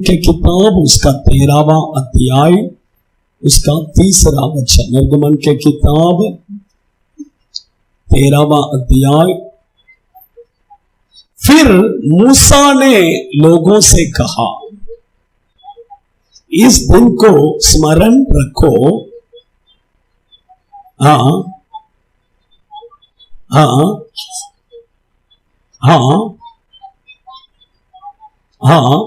के किताब उसका 13वां अध्याय उसका 3रा वचन। निर्गमन के किताब 13वां अध्याय। फिर मूसा ने लोगों से कहा, इस दिन को स्मरण रखो। हाँ हाँ हाँ हाँ,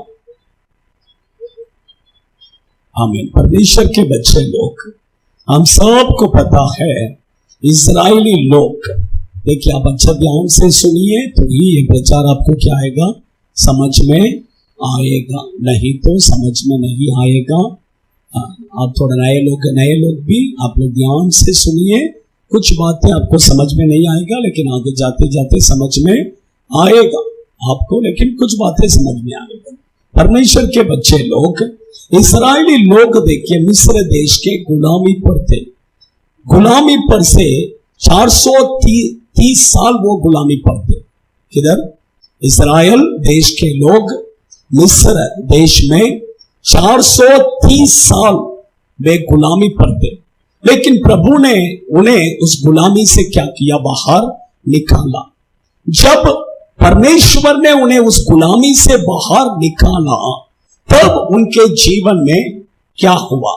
आमीन। परमेश्वर के बच्चे लोग, हम सबको पता है इजरायली लोग, देखिए आप अच्छा ध्यान से सुनिए तो ही ये प्रचार आपको क्या आएगा, समझ में आएगा, नहीं तो समझ में नहीं आएगा। आप थोड़ा नए लोग भी आप लोग ध्यान से सुनिए, कुछ बातें आपको समझ में नहीं आएगा लेकिन आगे जाते जाते समझ में आएगा आपको, लेकिन कुछ बातें समझ में आएगा। परमेश्वर के बच्चे लोग, इस्राएली लोग देखिए मिस्र देश के गुलामी पर थे। गुलामी पर से 430 साल वो गुलामी पर थे। किधर? इस्राएल देश के लोग मिस्र देश में 430 साल वे गुलामी पर थे, लेकिन प्रभु ने उन्हें उस गुलामी से क्या किया, बाहर निकाला। जब परमेश्वर ने उन्हें उस गुलामी से बाहर निकाला, तब उनके जीवन में क्या हुआ,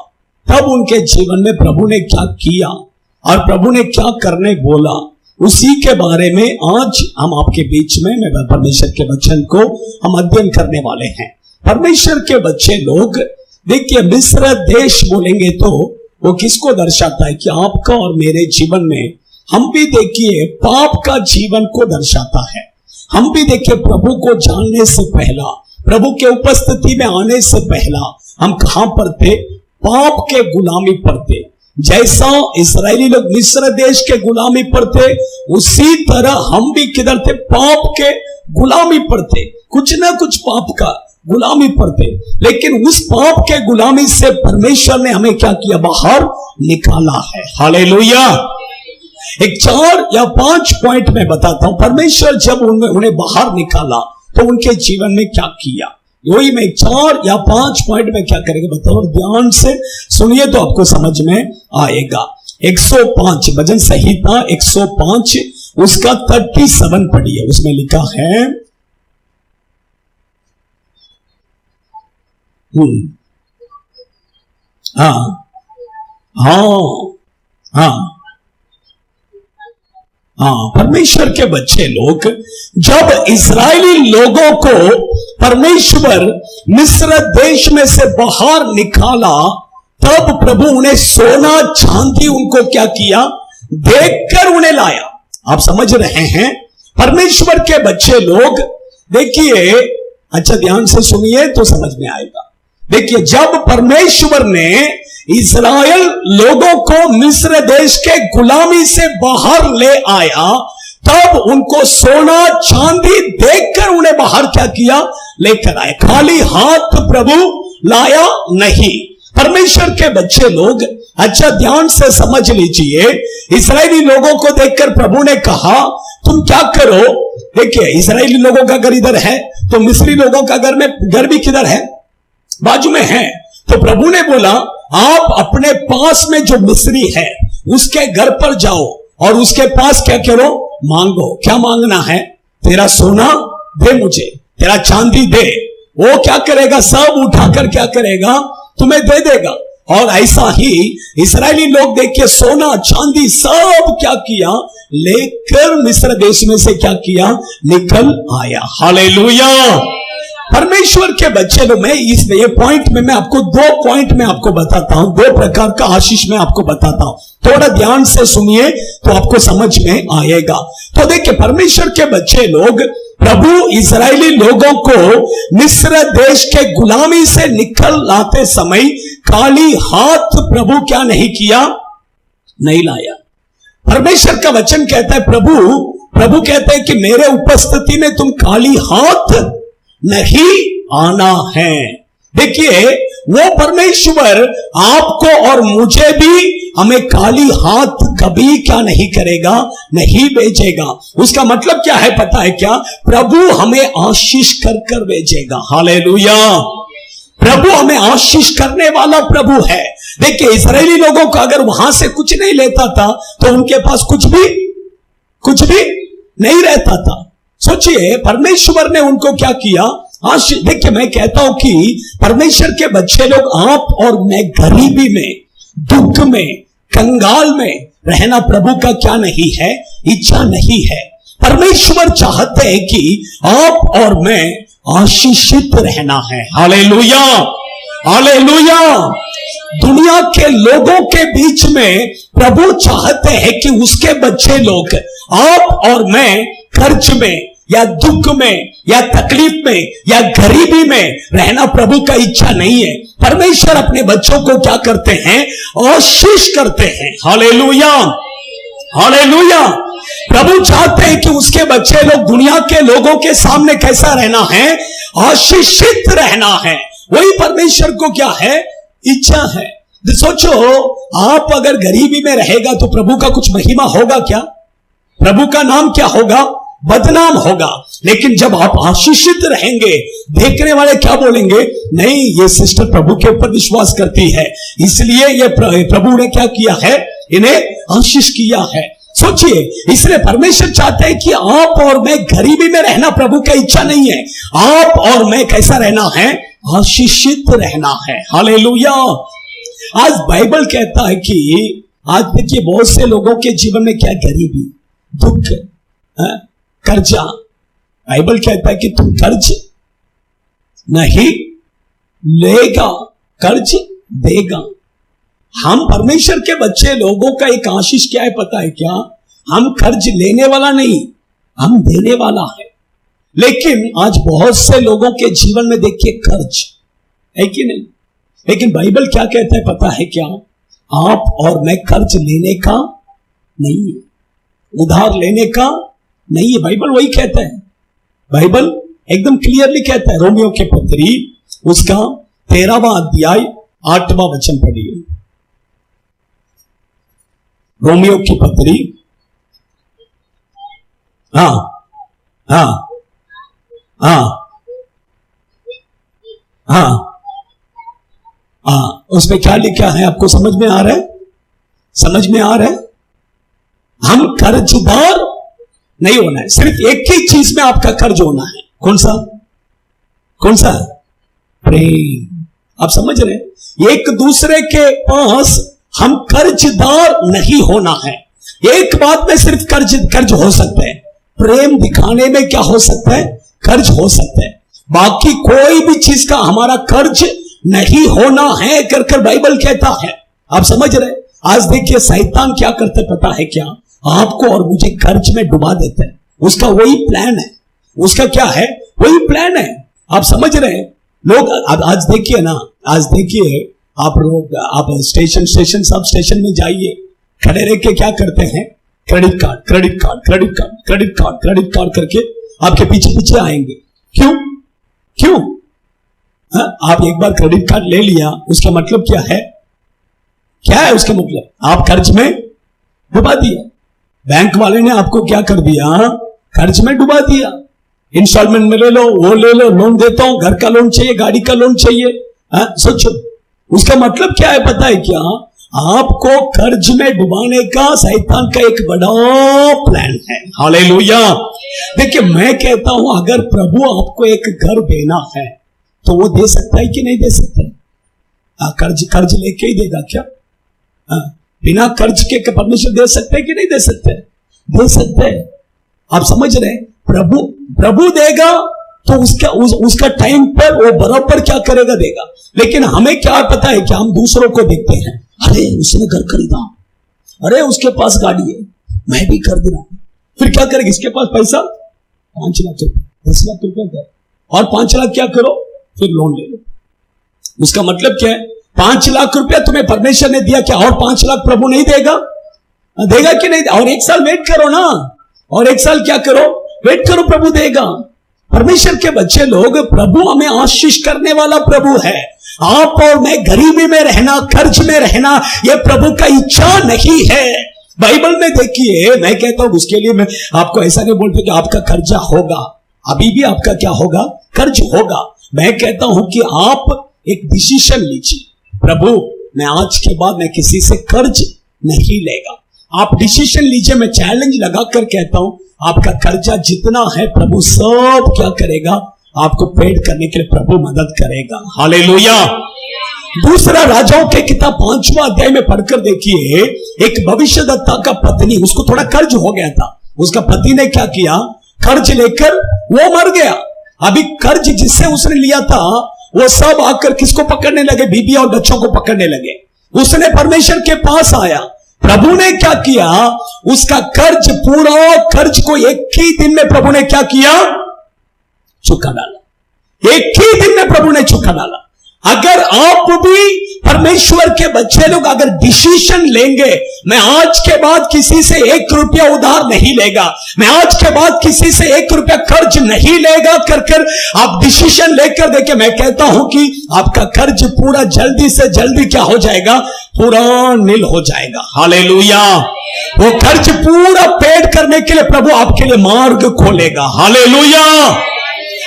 तब उनके जीवन में प्रभु ने क्या किया और प्रभु ने क्या करने बोला, उसी के बारे में आज हम आपके बीच में मैं परमेश्वर के वचन को हम अध्ययन करने वाले हैं। परमेश्वर के बच्चे लोग देखिए, मिस्र देश बोलेंगे तो वो किसको दर्शाता है कि आपका और मेरे जीवन में, हम भी देखिए पाप का जीवन को दर्शाता है। हम भी देखिए प्रभु को जानने से पहला, प्रभु के उपस्थिति में आने से पहला हम कहां पर थे, पाप के गुलामी पर थे। जैसा इस्राएली लोग मिस्र देश के गुलामी पर थे, उसी तरह हम भी किधर थे, पाप के गुलामी पर थे, कुछ ना कुछ पाप का गुलामी पर थे। लेकिन उस पाप के गुलामी से परमेश्वर ने हमें क्या किया, बाहर निकाला है। हालेलुया। एक 4 या 5 पॉइंट में बताता हूं, परमेश्वर जब उन्हें बाहर निकाला तो उनके जीवन में क्या किया, वही मैं 4 या 5 पॉइंट में क्या करेंगे बताओ, ध्यान से सुनिए तो आपको समझ में आएगा। 105 भजन संहिता 105 उसका 37 पढ़िए, उसमें लिखा है, हाँ हाँ हाँ हाँ, परमेश्वर के बच्चे लोग, जब इस्राएली लोगों को परमेश्वर मिस्र देश में से बाहर निकाला, तब प्रभु उन्हें सोना चांदी उनको क्या किया, देखकर उन्हें लाया। आप समझ रहे हैं परमेश्वर के बच्चे लोग, देखिए अच्छा ध्यान से सुनिए तो समझ में आएगा। देखिए जब परमेश्वर ने इस्राएल लोगों को मिस्र देश के गुलामी से बाहर ले आया, तब उनको सोना चांदी देखकर उन्हें बाहर क्या किया, लेकर आए। खाली हाथ प्रभु लाया नहीं। परमेश्वर के बच्चे लोग अच्छा ध्यान से समझ लीजिए, इस्राएली लोगों को देखकर प्रभु ने कहा, तुम क्या करो। देखिए इस्राएली लोगों का घर इधर है तो मिस्री लोगों का घर भी किधर है, बाजू में है। तो प्रभु ने बोला, आप अपने पास में जो मिस्री है उसके घर पर जाओ और उसके पास क्या करो, मांगो। क्या मांगना है, तेरा सोना दे मुझे, तेरा चांदी दे। वो क्या करेगा, सब उठाकर क्या करेगा, तुम्हें दे देगा। और ऐसा ही इस्राएली लोग देखिए सोना चांदी सब क्या किया, लेकर मिस्र देश में से क्या किया, निकल आया। हालेलुया। परमेश्वर के बच्चे लोग, मैं इसमें ये पॉइंट में मैं आपको 2 पॉइंट में आपको बताता हूं, 2 प्रकार का आशीष में आपको बताता हूं। थोड़ा ध्यान से सुनिए तो आपको समझ में आएगा। तो देखिए परमेश्वर के बच्चे लोग, प्रभु इस्राएली लोगों को मिस्र देश के गुलामी से निकल लाते समय खाली हाथ प्रभु क्या नहीं किया, नहीं लाया। परमेश्वर का वचन कहता है, प्रभु कहते हैं कि मेरे उपस्थिति में तुम खाली हाथ नहीं आना है। देखिए वो परमेश्वर आपको और मुझे भी, हमें खाली हाथ कभी क्या नहीं करेगा, नहीं भेजेगा। उसका मतलब क्या है पता है क्या, प्रभु हमें आशीष कर कर भेजेगा। हालेलुया। प्रभु हमें आशीष करने वाला प्रभु है। देखिए, इस्राएली लोगों को अगर वहां से कुछ नहीं लेता था तो उनके पास कुछ भी नहीं रहता था। सोचिए, परमेश्वर ने उनको क्या किया, आशीष। देखिए, मैं कहता हूं कि परमेश्वर के बच्चे लोग, आप और मैं, गरीबी में, दुख में, कंगाल में रहना प्रभु का क्या नहीं है, इच्छा नहीं है। परमेश्वर चाहते हैं कि आप और मैं आशीषित रहना है। Hallelujah, hallelujah. दुनिया के लोगों के बीच में प्रभु चाहते हैं कि उसके बच्चे लोग, आप और मैं, कर्ज में या दुख में या तकलीफ में या गरीबी में रहना प्रभु का इच्छा नहीं है। परमेश्वर अपने बच्चों को क्या करते हैं, आशीष करते हैं। Hallelujah, hallelujah. प्रभु चाहते हैं कि उसके बच्चे लोग दुनिया के लोगों के सामने कैसा रहना है, आशीषित रहना है। वही परमेश्वर को क्या है, इच्छा है। सोचो, आप अगर गरीबी में रहेगा तो प्रभु का कुछ महिमा होगा क्या? प्रभु का नाम क्या होगा, बदनाम होगा। लेकिन जब आप आशीषित रहेंगे, देखने वाले क्या बोलेंगे, नहीं, ये सिस्टर प्रभु के ऊपर विश्वास करती है, इसलिए ये प्रभु ने क्या किया है, इन्हें आशीष किया है। सोचिए, इसलिए परमेश्वर चाहते हैं कि आप और मैं गरीबी में रहना प्रभु का इच्छा नहीं है। आप और मैं कैसा रहना है, आशीषित रहना है। हालेलुया। आज बाइबल कहता है कि आज देखिए, बहुत से लोगों के जीवन में क्या, गरीबी, दुख, कर्जा। बाइबल कहता है कि तुम कर्ज नहीं लेगा, कर्ज देगा। हम परमेश्वर के बच्चे लोगों का एक आशीष क्या है पता है क्या, हम कर्ज लेने वाला नहीं, हम देने वाला है। लेकिन आज बहुत से लोगों के जीवन में देखिए कर्ज है कि नहीं। लेकिन बाइबल क्या कहता है पता है क्या, आप और मैं कर्ज लेने का नहीं है, उधार लेने का नहीं है। बाइबल वही कहता है, बाइबल एकदम क्लियरली कहता है। रोमियो के पत्री उसका 13वां अध्याय 8वां वचन पढ़िए। रोमियो की पत्री, हाँ हाँ हाँ हाँ हाँ, उसमें क्या लिखा है आपको समझ में आ रहा है, समझ में आ रहा है। हम कर्जदार नहीं होना है, सिर्फ एक ही चीज में आपका कर्ज होना है। कौन सा, कौन सा, प्रेम। आप समझ रहे हैं, एक दूसरे के पास हम कर्जदार नहीं होना है। एक बात में सिर्फ कर्ज हो सकता है, प्रेम दिखाने में क्या हो सकता है, कर्ज हो सकता है। बाकी कोई भी चीज का हमारा कर्ज नहीं होना है कर बाइबल कहता है। आप समझ रहे। आज देखिए, शैतान क्या करते पता है क्या, आपको और मुझे कर्ज में डुबा देते हैं। उसका वही प्लान है, उसका क्या है, वही प्लान है। आप समझ रहे लोग। आज देखिए ना, आज देखिए आप लोग, आप स्टेशन सब स्टेशन में जाइए, खड़े रह के क्या करते हैं, credit card credit card credit card credit card credit card करके आपके पीछे पीछे आएंगे। क्यों क्यों? आप एक बार क्रेडिट कार्ड ले लिया, उसका मतलब क्या है, क्या है उसका मतलब, आप कर्ज में डुबा दिया। बैंक वाले ने आपको क्या कर दिया, कर्ज में डुबा दिया। इंस्टॉलमेंट में ले लो, वो ले लो, लोन देता हूं, घर का लोन चाहिए, गाड़ी का लोन चाहिए। सोचो, उसका मतलब क्या है पता है क्या, आपको कर्ज में डुबाने का शैतान का एक बड़ा प्लान है। हालेलुया। देखिए, मैं कहता हूं, अगर प्रभु आपको एक घर देना है तो वो दे सकता है कि नहीं दे सकता है? कर्ज लेके ही देगा क्या? बिना कर्ज के परमेश्वर दे सकते हैं कि नहीं दे सकते? दे सकते हैं। आप समझ रहे हैं, प्रभु देगा तो उसका टाइम पर वो बराबर क्या करेगा, देगा। लेकिन हमें क्या पता है कि हम दूसरों को देखते हैं, अरे उसने घर खरीदा, अरे उसके पास गाड़ी है, मैं भी खरीद रहा हूं। फिर क्या करेगा, इसके पास पैसा 5 लाख रुपए 10 लाख रुपए और 5 लाख क्या करो, फिर लोन ले लो। उसका मतलब क्या है, 5 लाख रुपया तुम्हें परमेश्वर ने दिया क्या, और 5 लाख प्रभु नहीं देगा? देगा कि नहीं? और 1 साल वेट करो ना, और 1 साल क्या करो, वेट करो, प्रभु देगा। परमेश्वर के बच्चे लोग, प्रभु हमें आशीष करने वाला प्रभु है। आप और मैं गरीबी में रहना, कर्ज में रहना, यह प्रभु का इच्छा नहीं है। बाइबल में देखिए, मैं कहता हूं, उसके लिए मैं आपको ऐसा नहीं बोलता कि आपका कर्जा होगा, अभी भी आपका क्या होगा, कर्ज होगा। मैं कहता हूं कि आप एक डिसीजन लीजिए, प्रभु मैं आज के बाद मैं किसी से कर्ज नहीं लेगा। आप डिसीजन लीजिए। मैं चैलेंज लगाकर कहता हूं, आपका कर्जा जितना है प्रभु सब क्या करेगा, आपको पेड करने के लिए प्रभु मदद करेगा। हालेलुया। दूसरा राजाओं के किताब 5वां अध्याय में पढ़कर देखिए, एक भविष्यद्वक्ता का पत्नी, उसको थोड़ा कर्ज हो गया था। उसका पति ने क्या किया, कर्ज लेकर वो मर गया। अभी कर्ज जिससे उसने लिया था वो सब आकर किसको पकड़ने लगे, बीबी और बच्चों को पकड़ने लगे। उसने परमेश्वर के पास आया, प्रभु ने क्या किया, उसका कर्ज, पूरा कर्ज को एक ही दिन में प्रभु ने क्या किया, चुका डाला। एक ही दिन में प्रभु ने चुका डाला। अगर आप भी परमेश्वर के बच्चे लोग अगर डिसीजन लेंगे, मैं आज के बाद किसी से 1 रुपया उधार नहीं लेगा, मैं आज के बाद किसी से 1 रुपया कर्ज नहीं लेगा, कर आप डिसीजन लेकर देखिए, मैं कहता हूं कि आपका कर्ज पूरा जल्दी से जल्दी क्या हो जाएगा, पूरा नील हो जाएगा। हालेलुया। वो कर्ज पूरा पेड करने के लिए प्रभु आपके लिए मार्ग खोलेगा। हालेलुया।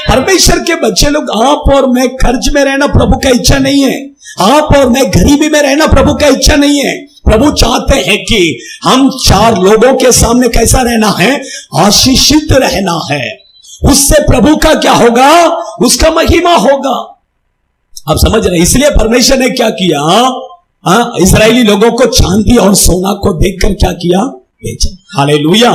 परमेश्वर के बच्चे लोग, आप और मैं कर्ज में रहना प्रभु का इच्छा नहीं है। आप और मैं गरीबी में रहना प्रभु का इच्छा नहीं है। प्रभु चाहते हैं कि हम 4 लोगों के सामने कैसा रहना है, आशीषित रहना है। उससे प्रभु का क्या होगा, उसका महिमा होगा। आप समझ रहे हैं? इसलिए परमेश्वर ने क्या किया, इस्राएली लोगों को चांदी और सोना को देखकर क्या किया, बेचा। हालेलुया।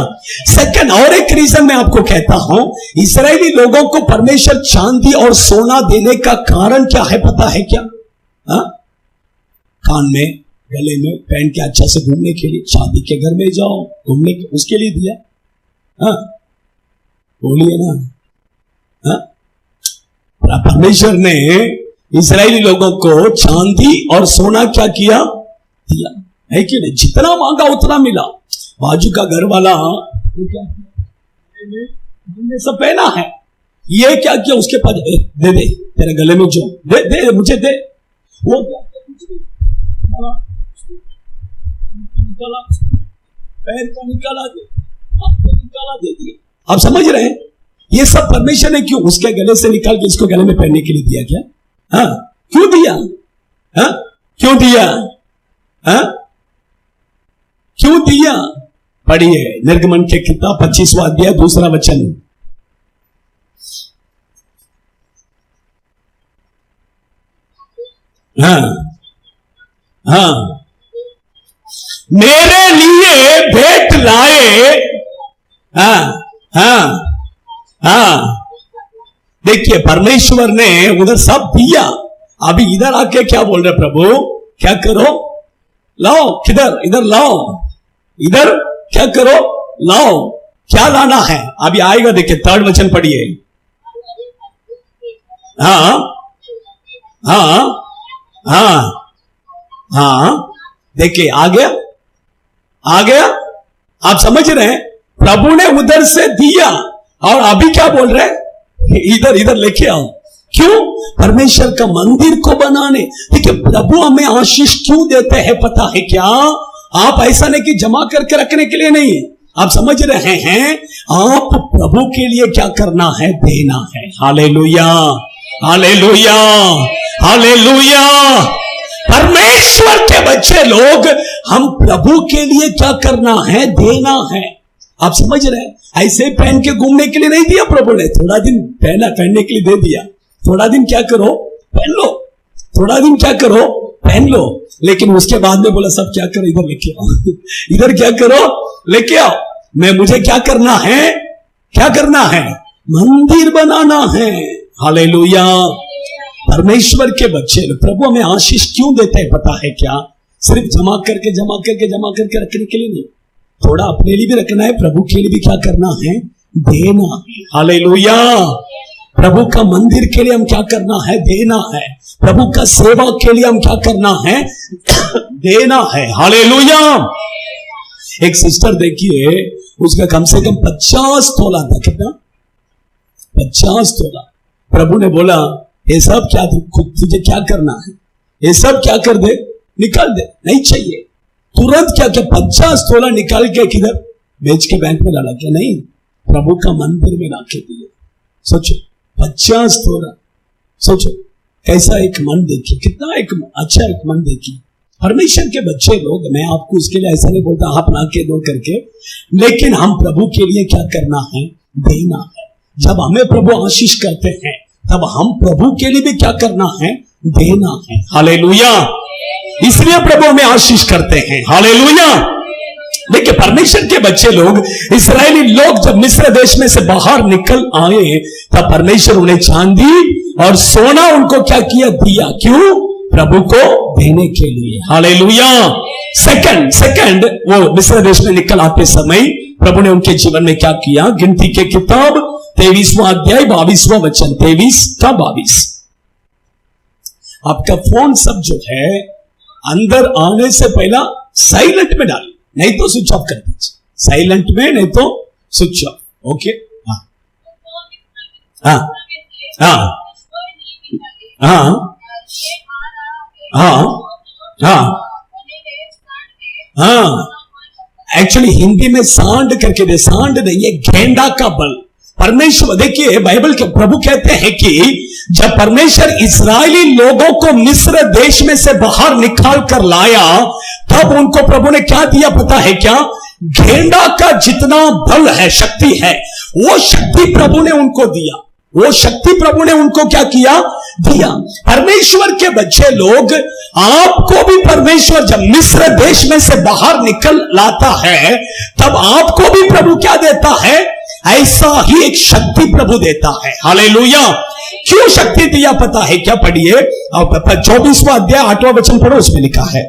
सेकंड, और एक रीजन मैं आपको कहता हूं, इस्राएली लोगों को परमेश्वर चांदी और सोना देने का कारण क्या है, पता है क्या? कान में, गले में पहन के अच्छा से घूमने के लिए, शादी के घर में जाओ घूमने के, उसके लिए दिया। बोलिए ना। परमेश्वर ने इस्राएली लोगों को चांदी और सोना क्या किया, दिया है कि नहीं? जितना मांगा उतना मिला। बाजू का घर वाला सब पहना है, ये क्या किया, उसके पास दे दे, तेरे गले में जो दे दे मुझे दे, वो निकाला, पैर का निकाला, दे हाथ का निकाला, दे दिया। आप समझ रहे हैं? ये सब परमेश्वर ने क्यों उसके गले से निकाल के इसको गले में पहनने के लिए दिया क्या? क्यों दिया? क्यों दिया? क्यों दिया? पढ़िए निर्गमन के किताब 25वां अध्याय 2 वचन। मेरे लिए भेंट लाए। देखिए परमेश्वर ने उधर सब दिया, अभी इधर आके क्या बोल रहे प्रभु, क्या करो, लाओ, किधर, इधर लाओ, इधर क्या करो, लाओ, क्या लाना है, अभी आएगा। देखिए 3rd वचन पढ़िए। देखिए आ गया, आ गया। आप समझ रहे हैं? प्रभु ने उधर से दिया और अभी क्या बोल रहे हैं, इधर इधर लेके आओ। क्यों? परमेश्वर का मंदिर को बनाने। देखिए प्रभु हमें आशीष क्यों देते हैं पता है क्या? आप ऐसा नहीं कि जमा करके रखने के लिए नहीं, आप समझ रहे हैं, आप प्रभु के लिए क्या करना है, देना है। हालेलुया, हालेलुया, हालेलुया। परमेश्वर के बच्चे लोग, हम प्रभु के लिए क्या करना है, देना है। आप समझ रहे हैं? ऐसे पहन के घूमने के लिए नहीं दिया प्रभु ने, थोड़ा दिन पहनने के लिए दे दिया। थोड़ा दिन क्या करो, पहन लो, थोड़ा दिन क्या करो, पहन लो, लेकिन उसके बाद में बोला सब क्या करो, इधर लेके आओ, इधर क्या करो, लेके आओ। मुझे क्या करना है, क्या करना है, मंदिर बनाना है। हालेलुया। परमेश्वर के बच्चे, प्रभु हमें आशीष क्यों देते हैं पता है क्या? सिर्फ जमा करके रखने के लिए नहीं, थोड़ा अपने लिए भी रखना है, प्रभु के लिए भी क्या करना है, देना है। हालेलुया। प्रभु का मंदिर के लिए हम क्या करना है, देना है। प्रभु का सेवा के लिए हम क्या करना है, देना है। हालेलुया। एक सिस्टर देखिए, उसका कम से कम 50 तोला था। कितना? 50 तोला। प्रभु ने बोला ये सब क्या, तुझे क्या करना है, ये सब क्या कर दे, निकाल दे, नहीं चाहिए। तुरंत क्या क्या 50 तोला निकाल के किधर बेच के बैंक में डाला क्या? नहीं, प्रभु का मंदिर में ला के दिया। सोचो 50 तोला, सोचो कैसा एक मन देखिए, कितना एक अच्छा एक मन देखिए। परमेश्वर के बच्चे लोग, मैं आपको उसके लिए ऐसा नहीं बोलता आप ना के दो करके, लेकिन हम प्रभु के लिए क्या करना है? देना है। जब हमें प्रभु आशीष करते हैं तब हम प्रभु के लिए भी क्या करना है? देना है। हालेलुया। इसलिए प्रभु हमें आशीष करते हैं। हालेलुया। देखिए, परमेश्वर के बच्चे लोग, इस्राएली लोग जब मिस्र देश में से बाहर निकल आए तब परमेश्वर उन्हें चांदी और सोना उनको क्या किया? दिया। क्यों? प्रभु को देने के लिए। हालेलुया। सेकंड वो मिस्र देश में निकल आते समय प्रभु ने उनके जीवन में क्या किया? गिनती के किताब 23वां अध्याय 22वां वचन, 23 का 22। आपका फोन सब जो है अंदर आने से पहला साइलेंट में डाल, नहीं तो स्विच ऑफ कर दीजिए। साइलेंट में, नहीं तो स्विच ऑफ। ओके। हाँ हाँ हाँ हाँ हाँ हाँ। एक्चुअली हिंदी में सांड करके दे, सांड नहीं है, गेंडा का बल। परमेश्वर, देखिए बाइबल के प्रभु कहते हैं कि जब परमेश्वर इस्राएली लोगों को मिस्र देश में से बाहर निकाल कर लाया तब उनको प्रभु ने क्या दिया पता है क्या? गेंडा का जितना बल है, शक्ति है, वो शक्ति प्रभु ने उनको दिया। वो शक्ति प्रभु ने उनको क्या किया? दिया। परमेश्वर के बच्चे लोग, आपको भी परमेश्वर जब मिस्र देश में से बाहर निकल लाता है तब आपको भी प्रभु क्या देता है? ऐसा ही एक शक्ति प्रभु देता है। हालेलुया। क्यों शक्ति दिया पता है क्या? पढ़िए 24वां अध्याय 8वां वचन पढ़ो, उसमें लिखा है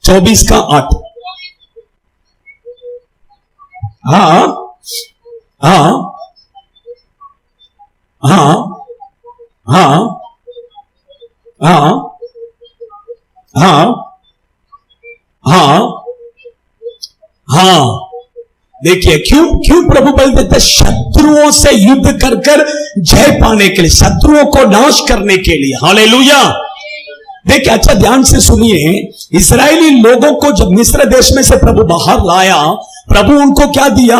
24 का 8। हाँ हाँ हाँ हाँ हाँ हाँ हाँ हाँ। देखिए, क्यों प्रभु बल देते? शत्रुओं से युद्ध कर कर जय पाने के लिए, शत्रुओं को नाश करने के लिए। हालेलुया। देखिए, अच्छा ध्यान से सुनिए, इस्राएली लोगों को जब मिस्र देश में से प्रभु बाहर लाया, प्रभु उनको क्या दिया?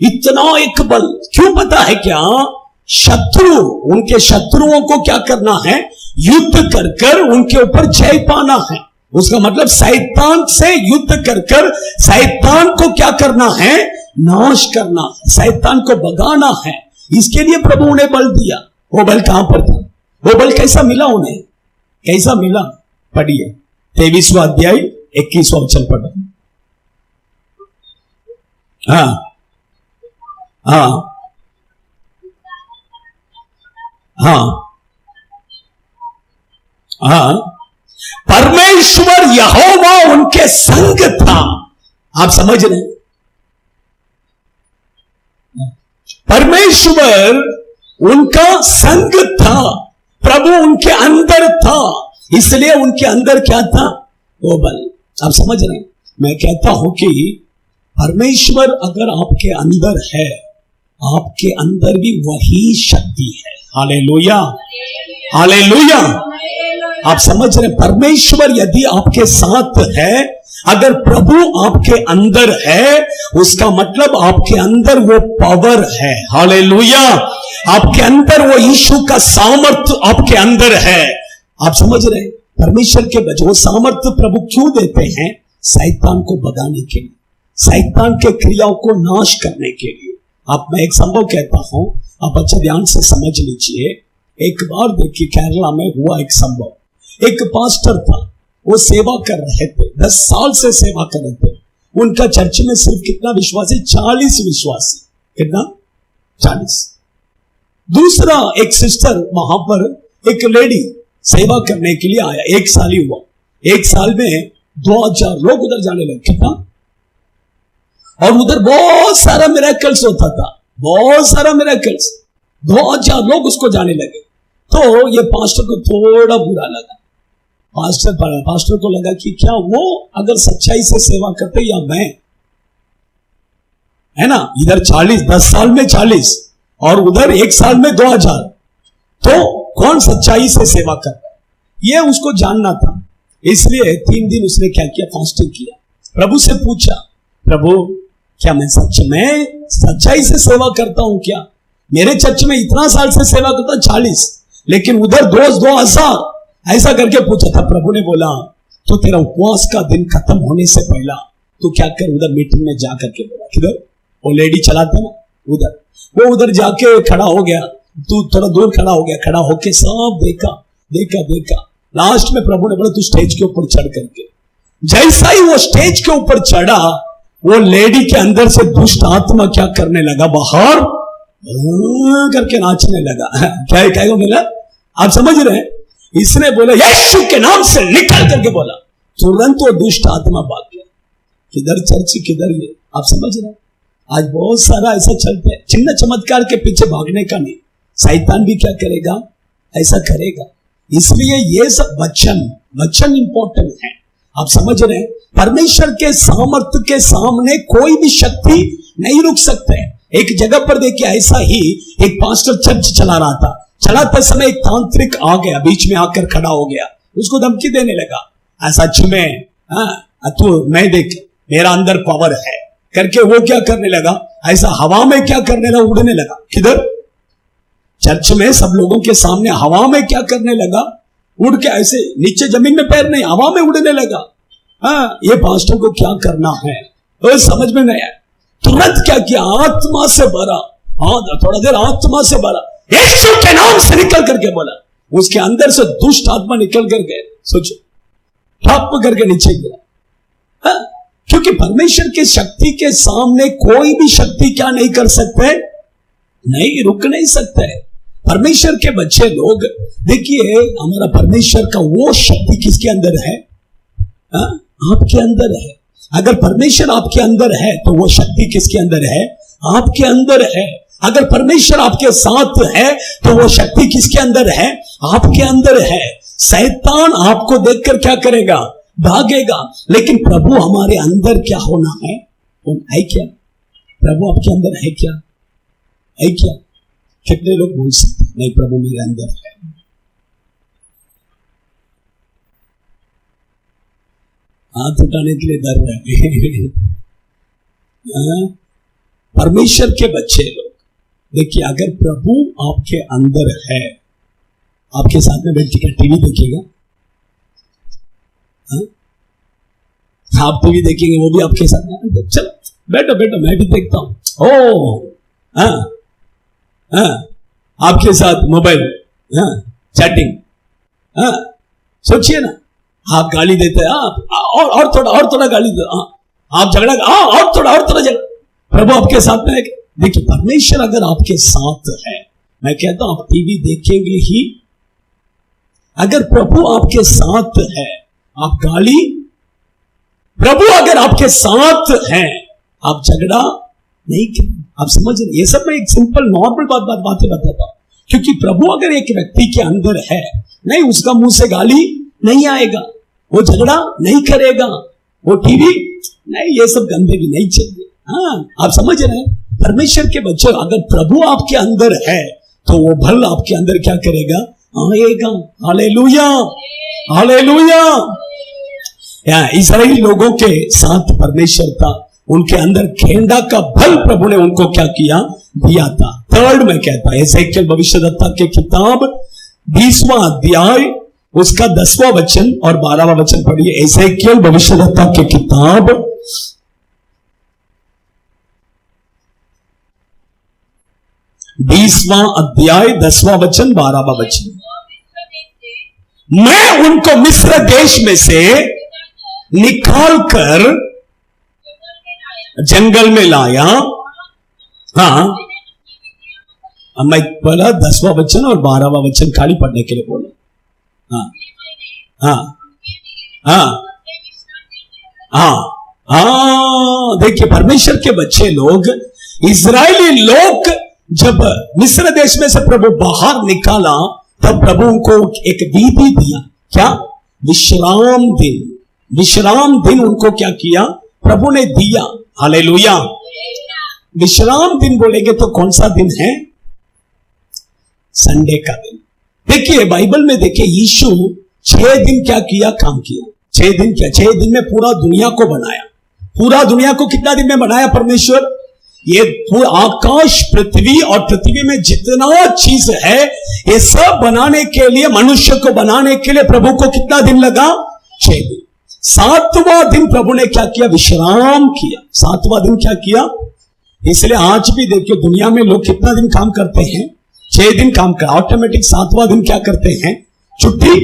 इतना एक बल। क्यों पता है क्या? उनके शत्रुओं को क्या करना है? युद्ध कर कर उनके ऊपर जय पाना है। उसका मतलब शैतान से युद्ध कर कर शैतान को क्या करना है? नाश करना है, शैतान को भगाना है। इसके लिए प्रभु ने बल दिया। वो बल कहां पर था? वो बल कैसा मिला उन्हें? कैसा मिला? पढ़िए 23वां अध्याय 21वां वचन पढ़ो। हाँ हाँ हाँ हाँ। परमेश्वर यहोवा उनके संग था। आप समझ रहे? परमेश्वर उनका संग था, प्रभु उनके अंदर था, इसलिए उनके अंदर क्या था? वो बल। आप समझ रहे? मैं कहता हूं कि परमेश्वर अगर आपके अंदर है, आपके अंदर भी वही शक्ति है। Hallelujah, hallelujah. आप समझ रहे? परमेश्वर यदि आपके साथ है, अगर प्रभु आपके अंदर है, उसका मतलब आपके अंदर वो पावर है। हालेलुया। आपके अंदर वो यीशु का सामर्थ्य आपके अंदर है। आप समझ रहे? परमेश्वर के बच्चे, वो सामर्थ्य प्रभु क्यों देते हैं? शैतान को भगाने के लिए, शैतान के क्रियाओं को नाश करने के लिए। आप, मैं एक संभव कहता हूं, आप अच्छा ध्यान से समझ लीजिए। एक बार देखिए, केरला में हुआ एक संभव। एक पास्टर था, वो सेवा कर रहे थे, 10 साल से सेवा कर रहे थे। उनका चर्च में सिर्फ कितना विश्वासी? 40 विश्वासी। कितना? 40। दूसरा एक सिस्टर, वहां पर एक लेडी सेवा करने के लिए आया। 1 साल ही हुआ, 1 साल में 2000 लोग उधर जाने लगे। कितना? और उधर बहुत सारा मिरेकल्स होता था, बहुत सारा मिरेकल्स। 2000 लोग उसको जाने लगे। तो ये पास्टर को थोड़ा बुरा लगा। पास्टर को लगा कि क्या वो अगर सच्चाई से सेवा करते या मैं, है ना, इधर 40, 10 साल में 40 और उधर 1 साल में 2000, तो कौन सच्चाई से सेवा करता है? ये उसको जानना था। इसलिए 3 दिन उसने क्या किया? फास्टिंग किया। प्रभु से पूछा, प्रभु क्या मैं सच्चाई से सेवा करता हूं क्या? मेरे चर्च में इतना साल से सेवा करता, 40, लेकिन उधर 2,000 ऐसा करके पूछा था। प्रभु ने बोला तो तेरा उपवास का दिन खत्म होने से पहला तो क्या कर, उधर मीटिंग में जा करके बोला। किधर वो लेडी चलाता ना, उधर वो उधर जाके खड़ा हो गया, तू थोड़ा दूर खड़ा हो गया, खड़ा होके सब देखा देखा देखा। लास्ट में प्रभु ने बोला तू स्टेज के ऊपर चढ़ करके। जैसा ही वो स्टेज के ऊपर चढ़ा, वो लेडी के अंदर से दुष्ट आत्मा क्या करने लगा, बाहर करके नाचने लगा। क्या क्या मिला, आप समझ रहे हैं? इसने बोला यीशु के नाम से निकल करके बोला, तुरंत वो दुष्ट आत्मा भाग गया। किधर चर्च, किधर ये, आप समझ रहे हैं? आज बहुत सारा ऐसा चलता है, चिन्ह चमत्कार के पीछे भागने का नहीं। शैतान भी क्या करेगा, ऐसा करेगा। इसलिए ये सब वचन इंपॉर्टेंट है, आप समझ रहे हैं? परमेश्वर के सामर्थ्य के सामने कोई भी शक्ति नहीं रुक सकते। एक जगह पर देखिए, ऐसा ही एक पास्टर चर्च चला रहा था, चलाते समय एक तांत्रिक आ गया, बीच में आकर खड़ा हो गया, उसको धमकी देने लगा, ऐसा चुमे तू मैं देख मेरा अंदर पावर है करके। वो क्या करने लगा, ऐसा हवा में क्या करने लगा, उड़ने लगा। किधर? चर्च में सब लोगों के सामने हवा में क्या करने लगा, उड़ के, ऐसे नीचे जमीन में पैर नहीं, हवा में उड़ने लगा। ये पास्टर को क्या करना है तो समझ में नहीं आया। तुरंत क्या किया, आत्मा से भरा, थोड़ा देर आत्मा से भरा, यीशु के नाम से निकल करके बोला। उसके अंदर से दुष्ट आत्मा निकल कर गए, सोचो ठप करके नीचे गिरा। क्योंकि परमेश्वर की शक्ति के सामने कोई भी शक्ति क्या नहीं कर सकते, नहीं रुक नहीं सकते। परमेश्वर के बच्चे लोग देखिए, हमारा परमेश्वर का वो शक्ति किसके अंदर है, आपके अंदर है। अगर परमेश्वर आपके अंदर है तो वो शक्ति किसके अंदर है, आपके अंदर है। अगर परमेश्वर आपके साथ है तो वो शक्ति किसके अंदर है, आपके अंदर है। शैतान आपको देखकर क्या करेगा, भागेगा। लेकिन प्रभु हमारे अंदर क्या होना है, वो है क्या, प्रभु आपके अंदर है क्या, है क्या? कितने लोग बोल सकते नहीं प्रभु मेरे अंदर है? हाथ उठाने के लिए डर रहे हैं। परमेश्वर के बच्चे लोग देखिए, अगर प्रभु आपके अंदर है, आपके साथ में बैठ के टीवी देखेगा, आप टीवी देखेंगे, वो भी आपके साथ में, चल बैठो बैठो मैं भी देखता हूं। ओ आपके साथ मोबाइल चैटिंग, सोचिए ना, आप गाली देते हैं, और थोड़ा गाली दे, आप झगड़ा, और थोड़ा झगड़ा, प्रभु आपके साथ में। देखिए परमेश्वर अगर आपके साथ है, मैं कहता हूं आप टीवी देखेंगे ही। अगर प्रभु आपके साथ है, आप गाली, प्रभु अगर आपके साथ है, आप झगड़ा नहीं करें। आप समझ रहे? ये सब मैं एक सिंपल नॉर्मल बातें बताता हूं, क्योंकि प्रभु अगर एक व्यक्ति के अंदर है, नहीं उसका मुंह से गाली नहीं आएगा, वो झगड़ा नहीं करेगा, वो टीवी नहीं, ये सब गंदगी नहीं चाहिए। आप समझ रहे हैं? परमेश्वर के बच्चे, अगर प्रभु आपके अंदर है तो वो भल आपके अंदर क्या करेगा, आएगा। Hallelujah, hallelujah. इस्राएली लोगों के साथ परमेश्वर था, उनके अंदर खेंडा का भल प्रभु ने उनको क्या किया, दिया था। थर्ड में कहता है एजेकियल भविष्यद्वक्ता की किताब 20वां अध्याय उसका 10वां वचन और 12वां वचन पढ़िए। एजेकियल भविष्यद्वक्ता की किताब 20वां अध्याय 10वां वचन 12वां वचन। मैं उनको मिस्र देश में से निकाल कर जंगल में लाया। मैं बोला 10वां वचन और 12वां वचन खाली पढ़ने के लिए बोला। देखिए परमेश्वर के बच्चे लोग, इजरायली लोग जब मिस्र देश में से प्रभु बाहर निकाला, तब प्रभु उनको एक विधि दिया। क्या? विश्राम दिन। विश्राम दिन उनको क्या किया, प्रभु ने दिया। हालेलुया। विश्राम दिन बोलेंगे तो कौन सा दिन है? संडे का दिन। देखिए बाइबल में देखिए, यीशु 6 दिन क्या किया, काम किया। 6 दिन क्या, 6 दिन में पूरा दुनिया को बनाया। पूरा दुनिया को कितना दिन में बनाया परमेश्वर? ये पूरा आकाश, पृथ्वी और पृथ्वी में जितना चीज है, ये सब बनाने के लिए, मनुष्य को बनाने के लिए प्रभु को कितना दिन लगा? 6 दिन। 7वां दिन प्रभु ने क्या किया? विश्राम किया। 7वां दिन क्या किया? इसलिए आज भी देखिए दुनिया में लोग कितना दिन काम करते हैं? 6 दिन काम कर, ऑटोमेटिक 7वां दिन क्या करते हैं? छुट्टी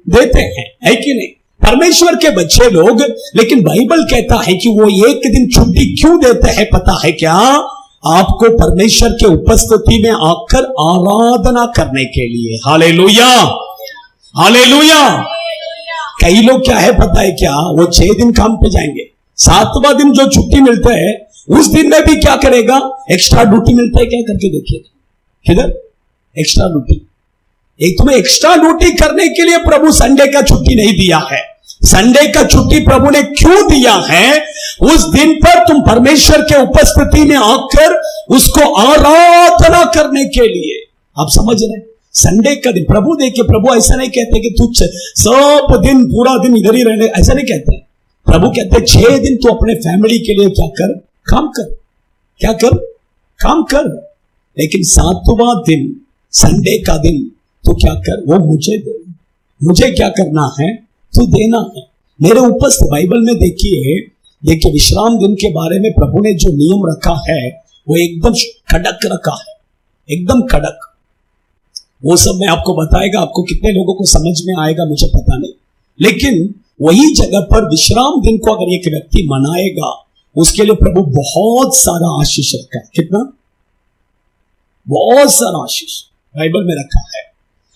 देते हैं, है कि नहीं? परमेश्वर के बच्चे लोग, लेकिन बाइबल कहता है कि वो एक दिन छुट्टी क्यों देते हैं पता है क्या? आपको परमेश्वर के उपस्थिति में आकर आराधना करने के लिए। Hallelujah, hallelujah. कई लोग क्या है पता है क्या? वो 6 दिन काम पे जाएंगे, 7वां दिन जो छुट्टी मिलता है उस दिन में भी क्या करेगा? एक्स्ट्रा ड्यूटी मिलता है क्या? करके देखिएगा, किधर एक्स्ट्रा ड्यूटी। एक तुम्हें एक्स्ट्रा ड्यूटी करने के लिए प्रभु संडे का छुट्टी नहीं दिया है। संडे का छुट्टी प्रभु ने क्यों दिया है? उस दिन पर तुम परमेश्वर के उपस्थिति में आकर उसको आराधना करने के लिए। आप समझ रहे? संडे का दिन प्रभु देखिए, प्रभु ऐसा नहीं कहते कि तू सब दिन पूरा दिन इधर ही रहने, ऐसा नहीं कहते। प्रभु कहते 6 दिन तू अपने फैमिली के लिए क्या कर? काम कर। क्या कर? काम कर। लेकिन 7वां दिन, संडे का दिन, तो क्या कर? वो मुझे दे। मुझे क्या करना है? तो देना है। मेरे उपस्थित बाइबल में देखिए विश्राम दिन के बारे में प्रभु ने जो नियम रखा है वो एकदम कड़क रखा है, एकदम कड़क। वो सब मैं आपको बताएगा, आपको कितने लोगों को समझ में आएगा मुझे पता नहीं, लेकिन वही जगह पर विश्राम दिन को अगर एक व्यक्ति मनाएगा उसके लिए प्रभु बहुत सारा आशीष रखा है। कितना? बहुत सारा आशीष बाइबल में रखा है।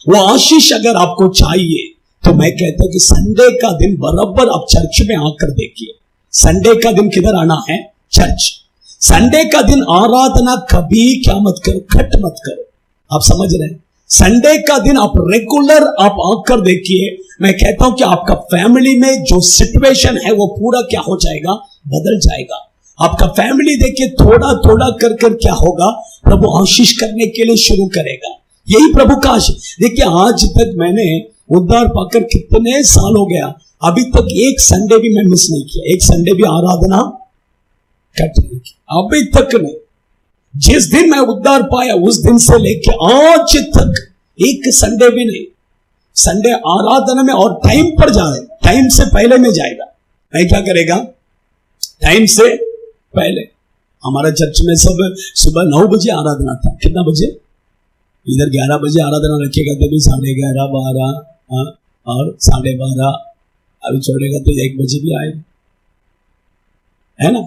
वो आशीष अगर आपको चाहिए तो मैं कहता हूं कि संडे का दिन बराबर आप चर्च में आकर देखिए। संडे का दिन किधर आना है? चर्च। संडे का दिन आराधना कभी क्या मत करो, खट मत करो। आप समझ रहे हैं? संडे का दिन आप रेगुलर आप आकर देखिए। मैं कहता हूं कि आपका फैमिली में जो सिचुएशन है वो पूरा क्या हो जाएगा? बदल जाएगा। आपका फैमिली देखिए थोड़ा थोड़ा कर कर क्या होगा? प्रभु आशीष करने के लिए शुरू करेगा। यही प्रभु का आशीष। देखिए आज तक मैंने उद्धार पाकर कितने साल हो गया, अभी तक एक संडे भी मैं मिस नहीं किया, एक संडे भी आराधना कट नहीं की, अभी तक नहीं। जिस दिन मैं उद्धार पाया उस दिन से लेके आज तक एक संडे भी नहीं। संडे आराधना में और टाइम पर जाए, टाइम से पहले में जाएगा। मैं क्या करेगा? टाइम से पहले। हमारा चर्च में सब सुबह 9 बजे आराधना था। कितना बजे? इधर 11 बजे आराधना रखेगा तो भी 11:30, 12 और 12:30, अभी छोड़ेगा तो 1 बजे भी आएगा, है ना?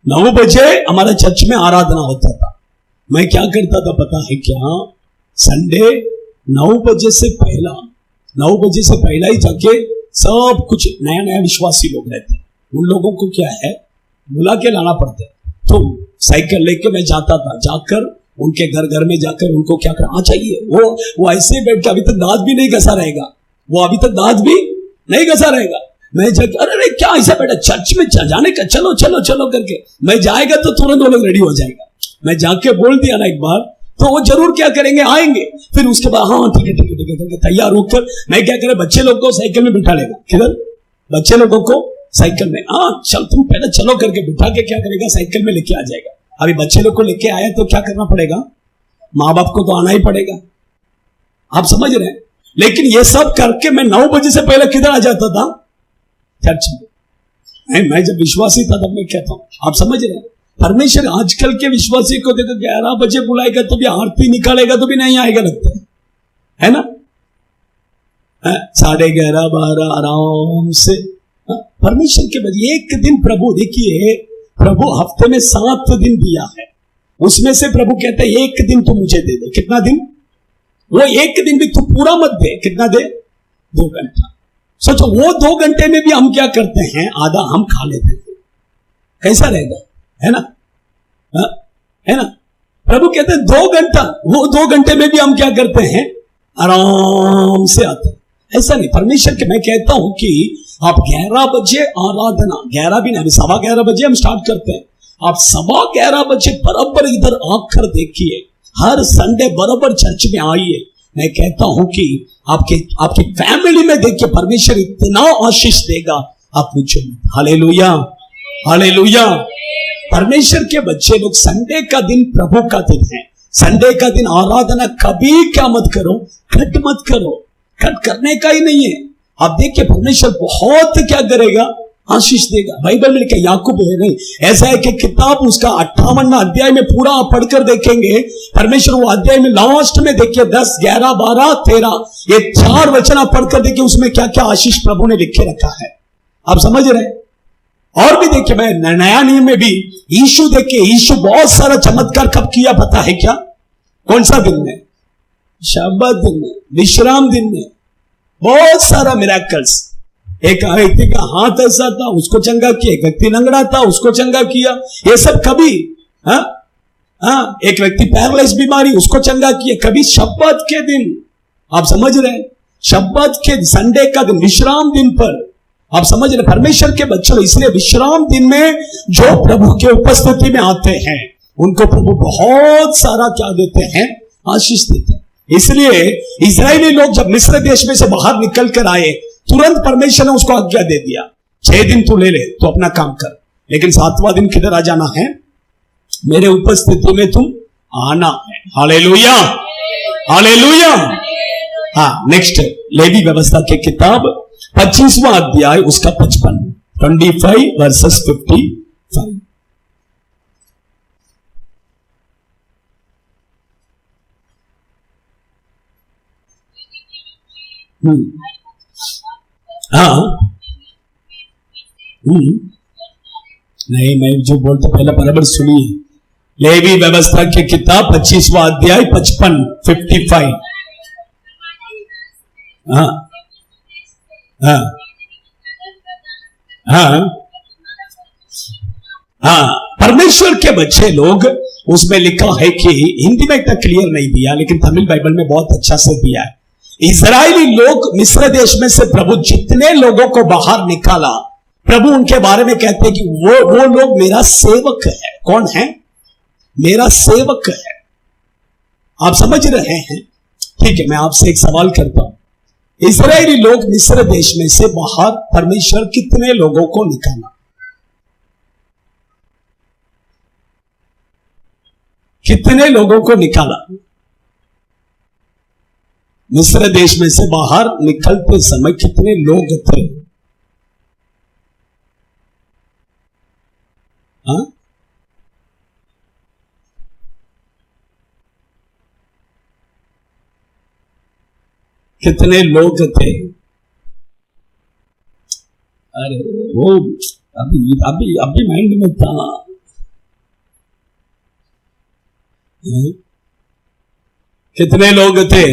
9 बजे हमारा चर्च में आराधना होता था। मैं क्या करता था पता है क्या? संडे 9 बजे से पहला, 9 बजे से पहला ही जाके सब कुछ नया नया विश्वासी लोग रहते हैं, उन लोगों को क्या है बुला के लाना पड़ता है। तो साइकिल लेके मैं जाता था, जाकर उनके घर घर में जाकर उनको क्या करना चाहिए, वो ऐसे बैठ के अभी तक दांत भी नहीं घसा रहेगा, वो अभी तक दांत भी नहीं घसा रहेगा। मैं जब अरे क्या ऐसा बेटा चर्च में जाने का, चलो चलो चलो करके मैं जाएगा तो तुरंत वो लोग रेडी हो जाएगा। मैं जाके बोल दिया ना एक बार तो वो जरूर क्या करेंगे, आएंगे। फिर उसके बाद हाँ ठीक है ठीक है ठीक है करके तैयार होकर मैं क्या करें, बच्चे लोग को साइकिल में बिठा लेगा। किधर? बच्चे लोगों को साइकिल में, हाँ चल तुम पहले चलो करके बिठा के क्या करेगा, साइकिल में लेके आ जाएगा। अभी बच्चे लोग को लेके आया तो क्या करना पड़ेगा? माँ बाप को तो आना ही पड़ेगा। आप समझ रहे हैं? लेकिन ये सब करके मैं 9 बजे से पहले किधर आ जाता था? चर्च में। मैं जब विश्वासी था तब मैं कहता हूं, आप समझ रहे हैं? परमेश्वर आजकल के विश्वासी को देखो 11 बजे बुलाएगा तो भी आरती निकालेगा तो भी नहीं आएगा, लगता है ना? 11:30, 12 आराम से परमेश्वर के बजे एक दिन प्रभु देखिए, प्रभु हफ्ते में 7 दिन दिया है, उसमें से प्रभु कहते हैं एक दिन तू मुझे दे दे। कितना दिन? वो एक दिन भी तू पूरा मत दे। कितना दे? 2 घंटा। सोचो वो 2 घंटे में भी हम क्या करते हैं, आधा हम खा लेते हैं। कैसा रहेगा? है ना? है ना? प्रभु कहते हैं 2 घंटा, वो 2 घंटे में भी हम क्या करते हैं, आराम से आते हैं। ऐसा नहीं। परमेश्वर के मैं कहता हूं कि आप 11 बजे आराधना, 11 भी नहीं, 11:15 बजे हम स्टार्ट करते हैं। आप 11:15 बजे बराबर इधर आकर देखिए, हर संडे बराबर चर्च में आइए। मैं कहता हूं कि आपकी फैमिली में देखिए परमेश्वर इतना आशीष देगा, आप पूछो। Hallelujah, hallelujah. परमेश्वर के बच्चे लोग, संडे का दिन प्रभु का दिन है। संडे का दिन आराधना कभी क्या मत करो, कट मत करो, कट करने का ही नहीं है। आप देखिए परमेश्वर बहुत क्या करेगा, आशीष देगा। बाइबल में लिखा, याकूब है नहीं, ऐसा है कि किताब उसका 58वां अध्याय में पूरा आप पढ़कर देखेंगे, परमेश्वर वो अध्याय में लास्ट में देखिए 10, 11, 12, 13 ये 4 वचन आप पढ़कर देखिए, उसमें क्या क्या आशीष प्रभु ने लिखे रखा है। आप समझ रहे हैं? और भी देखिए, मैं नया नियम में भी यीशु देखिए, यीशु बहुत सारा चमत्कार कब किया पता है क्या? कौन सा दिन में? शब्बत दिन में, विश्राम दिन में बहुत सारा मिरेकल्स। एक व्यक्ति का हाथ ऐसा था, उसको चंगा किया। एक व्यक्ति लंगड़ा था, उसको चंगा किया। ये सब कभी एक व्यक्ति पैरालाइज बीमारी, उसको चंगा किया। कभी शब्बत के दिन। आप समझ रहे हैं? शब्बत के संडे का दिन, विश्राम दिन पर। आप समझ रहे? परमेश्वर के बच्चों, इसलिए विश्राम दिन में जो प्रभु के उपस्थिति में आते हैं उनको प्रभु बहुत सारा क्या देते हैं? आशीष देते हैं। इसलिए इस्राएली लोग जब मिस्र देश में से बाहर निकल कर आए, तुरंत परमेश्वर ने उसको आज्ञा दे दिया, 6 दिन तू ले ले, तो अपना काम कर, लेकिन 7वां दिन किधर आ जाना है? मेरे उपस्थिति में तुम आना है। Hallelujah, hallelujah. हाँ, नेक्स्ट लेवी व्यवस्था की किताब 25वां अध्याय, उसका 55, 25 वर्सेस 55। हाँ, नहीं, मैं जो बोलता पहले बराबर सुनिए। लेवी व्यवस्था की किताब 25वां अध्याय 55, 55। हाँ हाँ हाँ हाँ, परमेश्वर के बच्चे लोग, उसमें लिखा है कि, हिंदी में इतना क्लियर नहीं दिया, लेकिन तमिल बाइबल में बहुत अच्छा से दिया है। इजरायली लोग मिस्र देश में से प्रभु जितने लोगों को बाहर निकाला, प्रभु उनके बारे में कहते हैं कि वो लोग मेरा सेवक है। कौन है? मेरा सेवक है। आप समझ रहे हैं? ठीक है, मैं आपसे एक सवाल करता हूं, इजरायली लोग मिस्र देश में से बाहर परमेश्वर कितने लोगों को निकाला? कितने लोगों को निकाला? मिस्र देश में से बाहर निकलते समय कितने लोग थे? हाँ? कितने लोग थे? अरे वो अभी अभी अभी माइंड में था। कितने लोग थे?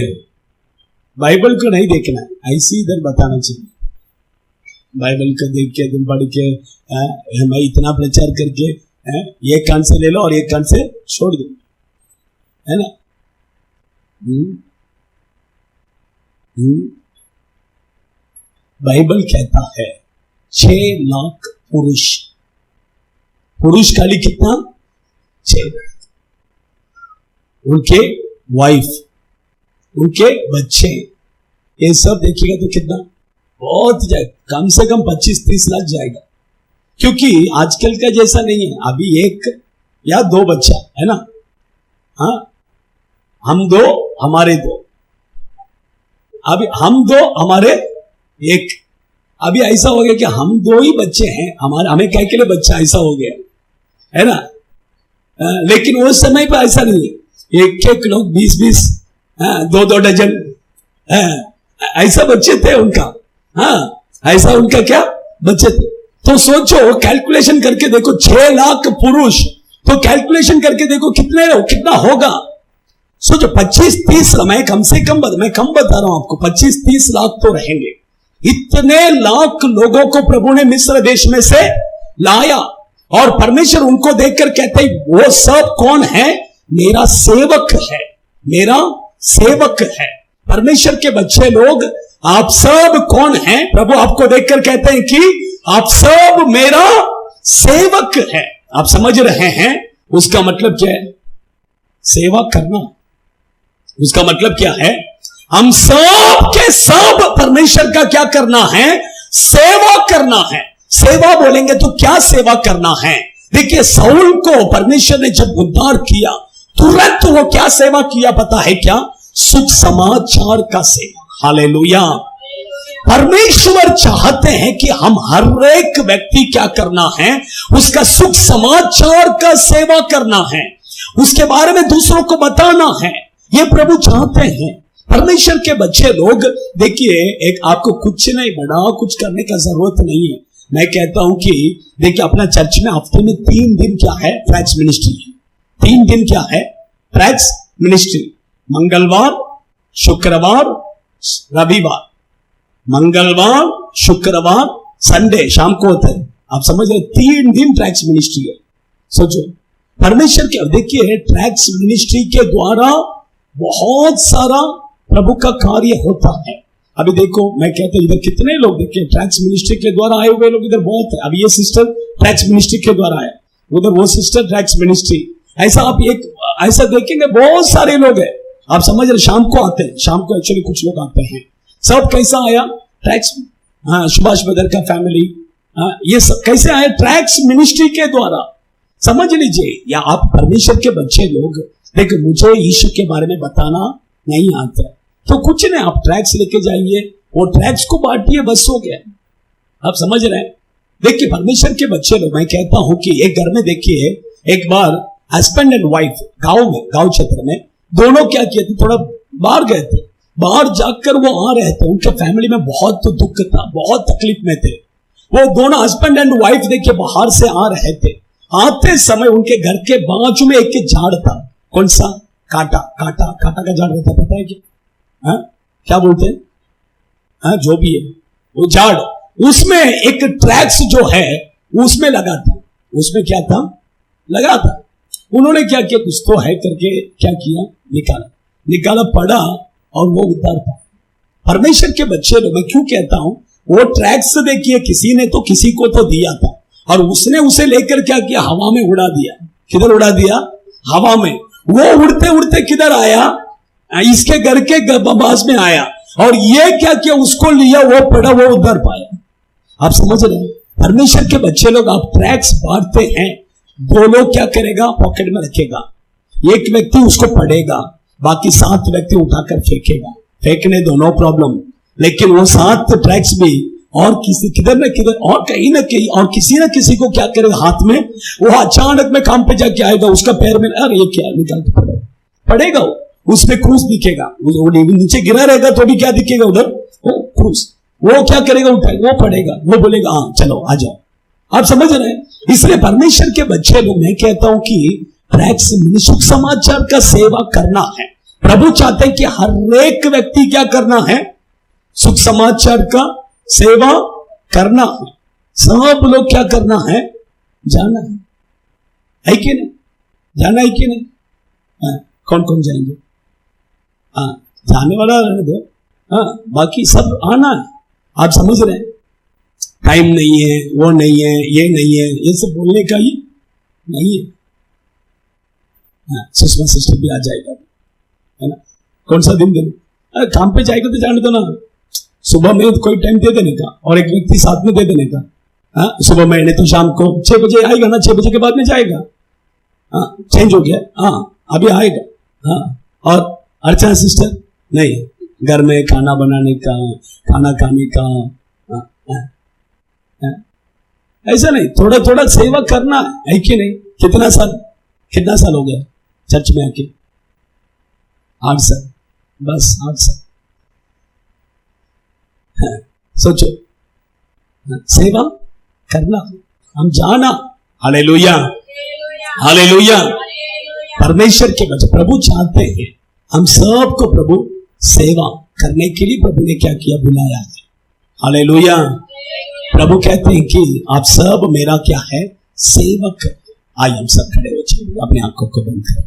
बाइबल को नहीं देखना, ऐसे इधर बताना चाहिए। बाइबल को देख के तुम पढ़ के मैं इतना प्रचार करके एक कान से ले लो और एक कान से छोड़ दो, है ना? बाइबल कहता है 6 लाख पुरुष खाली कितना? 6। उनके वाइफ, उनके बच्चे, ये सब देखिएगा तो कितना? बहुत जाएगा, कम से कम 25-30 लाख जाएगा। क्योंकि आजकल का जैसा नहीं है, अभी 1 या 2 बच्चा है ना। हाँ, हम 2 हमारे 2, अभी हम 2 हमारे 1। अभी ऐसा हो गया कि हम 2 ही बच्चे हैं, हमें क्या के लिए बच्चा, ऐसा हो गया है ना। लेकिन उस समय पर ऐसा नहीं है, 1-1 लोग 20-20, 2-2 डजन, ऐसा बच्चे थे उनका। हाँ, ऐसा उनका क्या बच्चे थे। तो सोचो, कैलकुलेशन करके देखो, 6 लाख पुरुष, तो कैलकुलेशन करके देखो कितना होगा। सोचो 25-30, मैं कम से कम मैं कम बता रहा हूं आपको, 25-30 लाख तो रहेंगे। इतने लाख लोगों को प्रभु ने मिस्र देश में से लाया, और परमेश्वर उनको देखकर कहते हैं, वो सब कौन है? मेरा सेवक है, मेरा सेवक है। परमेश्वर के बच्चे लोग, आप सब कौन हैं? प्रभु आपको देखकर कहते हैं कि आप सब मेरा सेवक है। आप समझ रहे हैं? उसका मतलब क्या है? सेवा करना। उसका मतलब क्या है? हम सब के सब परमेश्वर का क्या करना है? सेवा करना है। सेवा बोलेंगे तो क्या सेवा करना है? देखिए साउल को परमेश्वर ने जब उद्धार किया, तुरंत वो क्या सेवा किया पता है क्या? सुख समाचार का सेवा। हालेलुया। परमेश्वर चाहते हैं कि हम हर एक व्यक्ति क्या करना है? उसका सुख समाचार का सेवा करना है, उसके बारे में दूसरों को बताना है। ये प्रभु चाहते हैं। परमेश्वर के बच्चे लोग, देखिए एक आपको कुछ नहीं बड़ा कुछ करने का जरूरत नहीं है। मैं कहता हूं कि देखिए अपना चर्च में हफ्ते में 3 दिन क्या है? ट्रैक्स मिनिस्ट्री है। 3 दिन क्या है? Tracks ministry. मंगलवार, शुक्रवार, रविवार। मंगलवार, शुक्रवार, संडे शाम को होता है। आप समझ रहे? 3 दिन ट्रैक्स मिनिस्ट्री है। सोचो परमेश्वर के, देखिए ट्रैक्स मिनिस्ट्री के द्वारा बहुत सारा प्रभु का कार्य होता है। अभी देखो मैं कहता हूं इधर कितने लोग देखिए ट्रैक्स मिनिस्ट्री के द्वारा आए हुए लोग इधर बहुत है। अभी ये सिस्टर ट्रैक्स मिनिस्ट्री के द्वारा है, उधर वो सिस्टर ट्रैक्स मिनिस्ट्री। ऐसा आप ऐसा देखेंगे बहुत सारे लोग हैं। आप समझ रहे? शाम को आते हैं, शाम को एक्चुअली कुछ लोग आते हैं। सब कैसा आया? ट्रैक्स, सुभाष ब्रदर का फैमिली, ये सब कैसे आए? ट्रैक्स मिनिस्ट्री के द्वारा। समझ लीजिए, या आप परमेश्वर के बच्चे लोग, देखिए मुझे यीशु के बारे में बताना नहीं आता तो कुछ नहीं, आप ट्रैक्स लेके जाइए, वो ट्रैक्स को बांटिए, बस हो गया। आप समझ रहे हैं? देखिए परमेश्वर के बच्चे लोग, मैं कहता हूं कि एक घर में देखिए एक बार हस्बैंड एंड वाइफ गांव में, गांव क्षेत्र में दोनों क्या किए थे? थोड़ा बाहर गए थे। बाहर जाकर वो आ रहे थे, उनके फैमिली में बहुत तो दुख था, बहुत तकलीफ में थे। वो दोनों हस्बैंड एंड वाइफ देखिए बाहर से आ रहे थे। आते समय उनके घर के बाजू में एक झाड़ था। कौन सा? काटा का झाड़ रहता, पता है क्या? क्या बोलते हैं? जो भी है वो झाड़, उसमें एक ट्रैक्स जो है उसमें लगा था। उसमें क्या था? लगा था। उन्होंने क्या किया? कुछ तो है करके क्या किया? निकाला, पड़ा और वो उतार पाया। परमेश्वर के बच्चे लोग, मैं क्यों कहता हूं, वो ट्रैक्स देखिए किसी ने तो किसी को तो दिया था और उसने उसे लेकर क्या किया? हवा में उड़ा दिया। किधर उड़ा दिया? हवा में। वो उड़ते उड़ते किधर आया? इसके घर के पास में आया और ये क्या किया? उसको लिया, वो पड़ा, वो उधर पाया। आप समझ रहे हैं? परमेश्वर के बच्चे लोग, आप ट्रैक्स बांटते हैं, 2 लोग क्या करेगा? पॉकेट में रखेगा। एक व्यक्ति उसको पढ़ेगा, बाकी 7 व्यक्ति उठाकर फेंकेगा। फेंकने दो, नो प्रॉब्लम। लेकिन वो 7 ट्रैक्स भी और किसी किधर न किधर और कहीं ना कहीं और किसी न किसी को क्या करेगा? हाथ में। वो अचानक में काम पे जाके आएगा, उसका पैर में, अरे ये क्या? निकाल के पड़ेगा। वो उसमें क्रूस दिखेगा, नीचे गिरा रहेगा तो भी क्या दिखेगा? उधर वो क्रूस। वो क्या करेगा? उठाएगा, वो पड़ेगा, वो बोलेगा हाँ चलो आ जाओ। आप समझ रहे हैं? इसलिए परमेश्वर के बच्चे लोग, मैं कहता हूं कि ट्रैक्स सुख समाचार का सेवा करना है। प्रभु चाहते हैं कि हर एक व्यक्ति क्या करना है? सुख समाचार का सेवा करना है। सब लोग क्या करना है? जाना है कि नहीं? जाना है कि नहीं? कौन कौन जाएंगे? जाने वाला रहने दो, बाकी सब आना है। आप समझ रहे हैं? टाइम नहीं है, वो नहीं है, ये नहीं है, ये सब बोलने का ही नहीं है। सुषमा सिस्टर भी आ जाएगा, है ना? कौन सा दिन देना? काम पे जाएगा तो जाने दो ना। सुबह में कोई टाइम दे देने का और एक व्यक्ति साथ में दे देने का। सुबह में नहीं तो शाम को 6 बजे आएगा ना, 6 बजे के बाद में जाएगा। चेंज हो गया, अभी आएगा। और अर्चना सिस्टर नहीं, घर में खाना बनाने का, खाना खाने का, ऐसा नहीं, थोड़ा थोड़ा सेवा करना है कि नहीं? कितना साल हो गया चर्च में आके? 8 साल, बस 8 साल। सोचो, सेवा करना, हम जाना। Hallelujah, hallelujah. परमेश्वर के बच्चे, प्रभु चाहते हैं हम सबको प्रभु सेवा करने के लिए प्रभु ने क्या किया? बुलाया है। हालेलुया। प्रभु कहते हैं कि आप सब मेरा क्या है? सेवक। आइए हम सब खड़े हो जाए, अपने आंखों को बंद करें।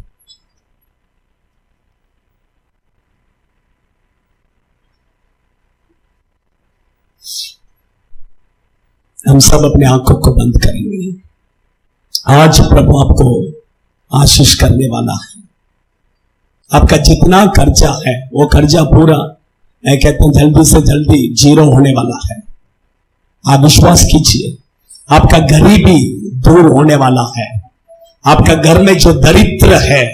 हम सब अपने आंखों को बंद करेंगे। आज प्रभु आपको आशीष करने वाला है। आपका जितना कर्जा है वो कर्जा पूरा, मैं कहता हूं जल्दी से जल्दी जीरो होने वाला है। आप विश्वास कीजिए, आपका गरीबी दूर होने वाला है। आपका घर में जो दरिद्र है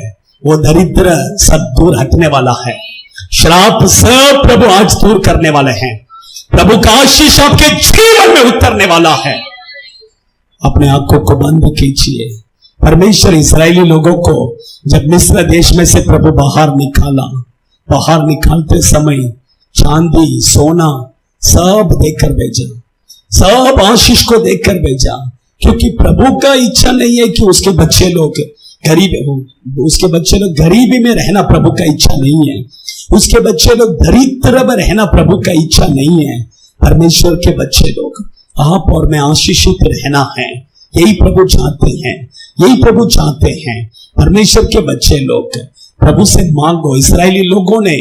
वो दरिद्र सब दूर हटने वाला है। श्राप सब प्रभु आज दूर करने वाले हैं। प्रभु का आशीष आपके जीवन में उतरने वाला है। अपने आंखों को बंद कीजिए। परमेश्वर इस्राएली लोगों को जब मिस्र देश में से प्रभु बाहर निकाला, बाहर निकालते समय चांदी सोना सब देकर भेजा, सब आशीष को देकर भेजा, क्योंकि प्रभु का इच्छा नहीं है कि उसके बच्चे लोग गरीब हो, उसके बच्चे लोग गरीबी में रहना प्रभु का इच्छा नहीं है। उसके बच्चे लोग दरिद्र में रहना प्रभु का इच्छा नहीं है। परमेश्वर के बच्चे लोग आप और मैं आशीषित रहना है, यही प्रभु चाहते हैं, यही प्रभु चाहते हैं। परमेश्वर के बच्चे लोग प्रभु से मांगो। इस्राएली लोगों ने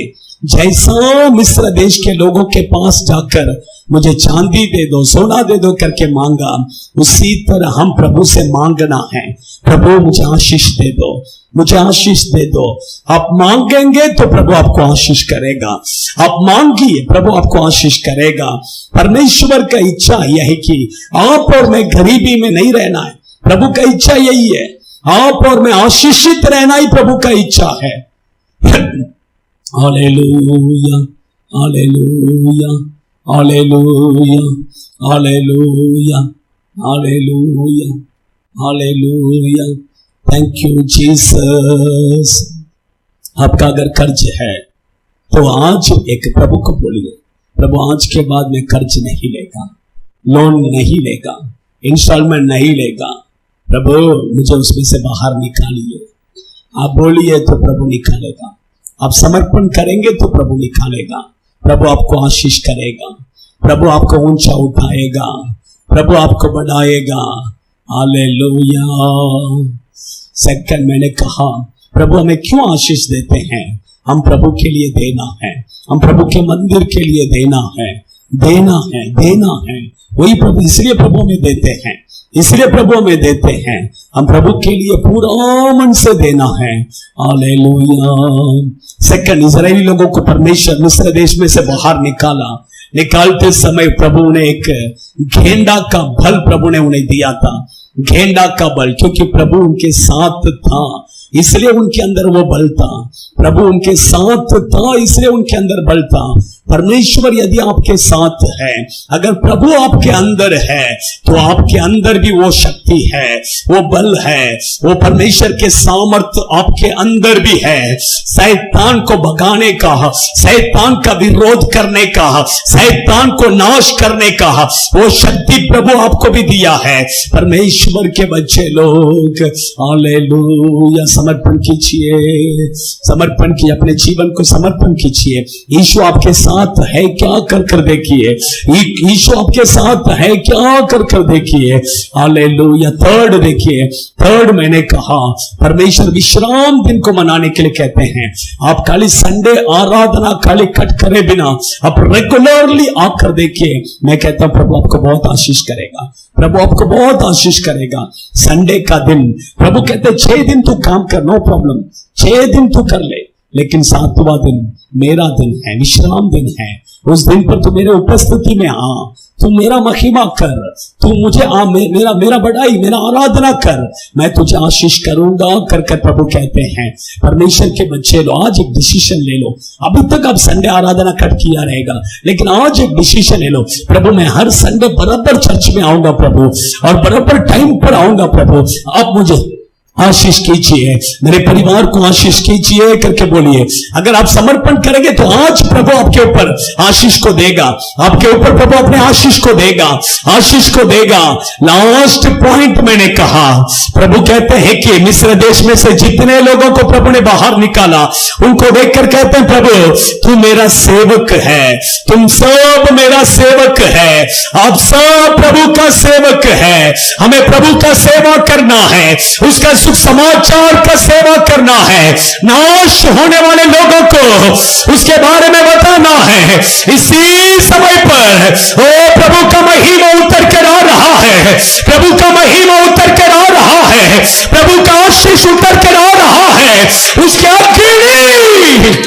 जैसा मिस्र देश के लोगों के पास जाकर मुझे चांदी दे दो, सोना दे दो करके मांगा, उसी तरह हम प्रभु से मांगना है। प्रभु मुझे आशीष दे दो, मुझे आशीष दे दो। आप मांगेंगे तो प्रभु आपको आशीष करेगा। आप मांगिए, प्रभु आपको आशीष करेगा। परमेश्वर का इच्छा यह है कि आप और मैं गरीबी में नहीं रहना है। प्रभु का इच्छा यही है, आप और मैं आशीषित रहना ही प्रभु का इच्छा है। हालेलुया, हालेलुया, हालेलुया, हालेलुया, हालेलुया, हालेलुया। Thank you Jesus. आपका अगर कर्ज है तो आज एक प्रभु को बोलिए, प्रभु आज के बाद में कर्ज नहीं लेगा, लोन नहीं लेगा, इंस्टॉलमेंट नहीं लेगा। प्रभु मुझे उसमें से बाहर निकालिए। आप बोलिए तो प्रभु निकालेगा। आप समर्पण करेंगे तो प्रभु निकालेगा। प्रभु आपको आशीष करेगा, प्रभु आपको ऊंचा उठाएगा, प्रभु आपको बढ़ाएगा। हालेलुया। सेकंड मैंने कहा प्रभु हमें क्यों आशीष देते हैं? हम प्रभु के लिए देना है, हम प्रभु के मंदिर के लिए देना है, देना है, देना है। वही प्रभु, इसलिए प्रभु हमें देते हैं, इसलिए प्रभु हमें देते हैं। हम प्रभु के लिए पूरा मन से देना है। हालेलुया। सेकंड, इजरायली लोगों को परमेश्वर मिस्र देश में से बाहर निकाला। निकालते समय प्रभु ने एक गेंडा का बल प्रभु ने उन्हें दिया था। गेंडा का बल, क्योंकि प्रभु उनके साथ था इसलिए उनके अंदर वो बल था। प्रभु उनके साथ था इसलिए उनके अंदर बल था। परमेश्वर यदि आपके साथ है, अगर प्रभु आपके अंदर है तो आपके अंदर भी वो शक्ति है, वो बल है, वो परमेश्वर के सामर्थ्य आपके अंदर भी है। शैतान को भगाने का, शैतान का विरोध करने का, शैतान को नाश करने का वो शक्ति प्रभु आपको भी दिया है। परमेश्वर के बच्चे लोग हालेलुया, समर्पण कीजिए, समर्पण कीजिए, अपने जीवन को समर्पण कीजिए। यीशु आपके साथ है, क्या कर कर देखिए। यीशु आपके साथ है, क्या कर कर देखिए। हालेलुया। थर्ड देखिए, थर्ड मैंने कहा परमेश्वर विश्राम दिन को मनाने के लिए कहते हैं। आप खाली संडे आराधना खाली कट करे बिना आप रेगुलरली आकर देखिए। मैं कहता हूं प्रभु आपको बहुत आशीष करेगा, प्रभु आपको बहुत आशीष करेगा। संडे का दिन प्रभु कहते 6 दिन तू काम कर, नो प्रॉब्लम, 6 दिन तू कर ले, लेकिन 7वां दिन मेरा दिन है, विश्राम दिन है। उस दिन पर तू मेरे उपस्थिति में आ, तू मेरा महिमा कर, तू मुझे मेरा बढ़ाई, मेरा आराधना कर, मैं तुझे आशीष करूंगा कर कर प्रभु कहते हैं। परमेश्वर के बच्चे लो, आज एक डिसीजन ले लो। अभी तक आप संडे आराधना कट किया रहेगा, लेकिन आज एक डिसीजन ले लो, प्रभु मैं हर संडे बराबर चर्च में आऊंगा प्रभु, और बराबर टाइम पर आऊंगा प्रभु। आप मुझे आशीष कीजिए, मेरे परिवार को आशीष कीजिए करके बोलिए। अगर आप समर्पण करेंगे तो आज प्रभु आपके ऊपर आशीष को देगा, आपके ऊपर प्रभु अपने आशीष को देगा, आशीष को देगा। लास्ट पॉइंट मैंने कहा, प्रभु कहते हैं कि मिस्र देश में से जितने लोगों को प्रभु ने बाहर निकाला, उनको देखकर कहते हैं प्रभु तू मेरा सेवक है, तुम सब मेरा सेवक है, आप सब प्रभु का सेवक है। हमें प्रभु का सेवा करना है, उसका सुख समाचार का सेवा करना है, नाश होने वाले लोगों को उसके बारे में बताना है। इसी समय पर ओ प्रभु का महिमा उतर कर आ रहा है, प्रभु का महिमा उतर कर आ रहा है, प्रभु का आशीष उतर कर आ रहा है। उसके अग्नि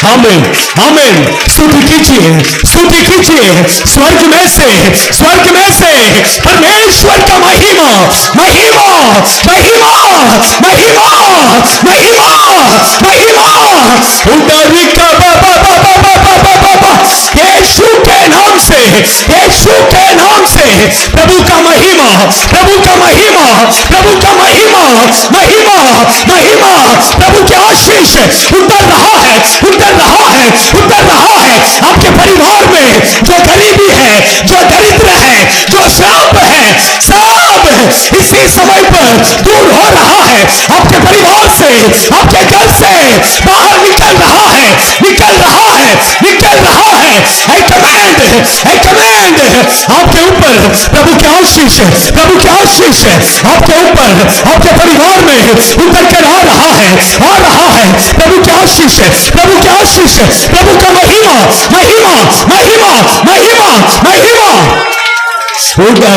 आमीन आमीन। स्तुति कीजिए स्तुति कीजिए। स्वर्ग में से परमेश्वर का महिमा महिमा महिमा महिमा महिमा महिमा उड़ारिका बाबा बाबा बाबा बाबा यीशु के नाम से प्रभु का महिमा प्रभु का महिमा प्रभु का महिमा महिमा महिमा प्रभु की आशीष उतर रहा है आपके परिवार में। जो गरीबी है, जो दरिद्र है, जो श्राप है, सब इसी समय पर दूर हो रहा है। आपके परिवार से, आपके घर से बाहर निकल रहा है। I command आपके ऊपर प्रभु की आशीष आपके ऊपर, आपके परिवार में उतर कर आ रहा है। प्रभु की आशीष, प्रभु का महिमा महिमा महिमा महिमा महिमा।